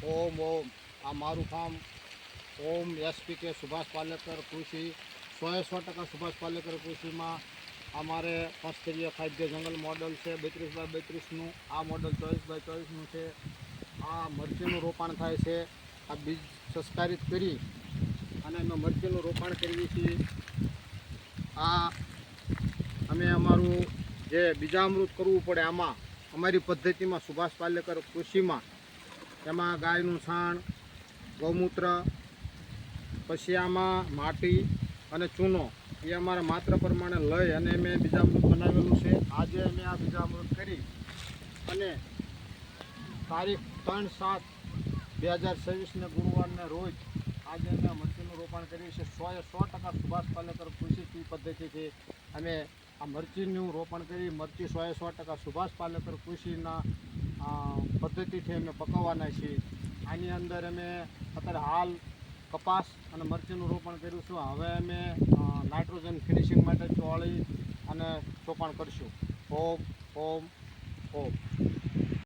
ઓમ ઓમ. આ મારું ફાર્મ ઓમ એસપીકે સુભાષ પાલેકર કૃષિ 100% સુભાષ પાલેકર કૃષિમાં અમારે પંચસ્તરીય ખાદ્ય જંગલ મોડલ છે 32x32નું. આ મોડલ 24x24નું છે. આ મરચીનું રોપાણ થાય છે. આ બીજ સંસ્કારિત કરી અને અમે મરચીનું રોપાણ કરીએ છીએ. આ અમે અમારું જે બીજામૃત કરવું પડે આમાં અમારી પદ્ધતિમાં સુભાષ પાલેકર કૃષિમાં એમાં ગાયનું છાણ, ગૌમૂત્ર, પછી આમાં માટી અને ચૂનો એ અમારા માત્ર પ્રમાણે લઈ અને અમે બીજામૃત બનાવેલું છે. આજે અમે આ બીજામૃત કરી અને તારીખ 3/7/2026ને ગુરુવારને રોજ આજે અમે મરચીનું રોપાણ કર્યું છે. 100% સુભાષ પાલેકર કૃષિ પદ્ધતિથી અમે આ મરચીનું રોપણ કરી. મરચી 100% સુભાષ પાલેકર કૃષિના પદ્ધતિથી અમે પકવવાના છીએ. આની અંદર અમે અત્યારે હાલ કપાસ અને મરચીનું રોપણ કર્યું છું. હવે અમે નાઇટ્રોજન ફિનિશિંગ માટે ચોળી અને ચોપાણ કરીશું. ઓમ ઓમ ઓમ.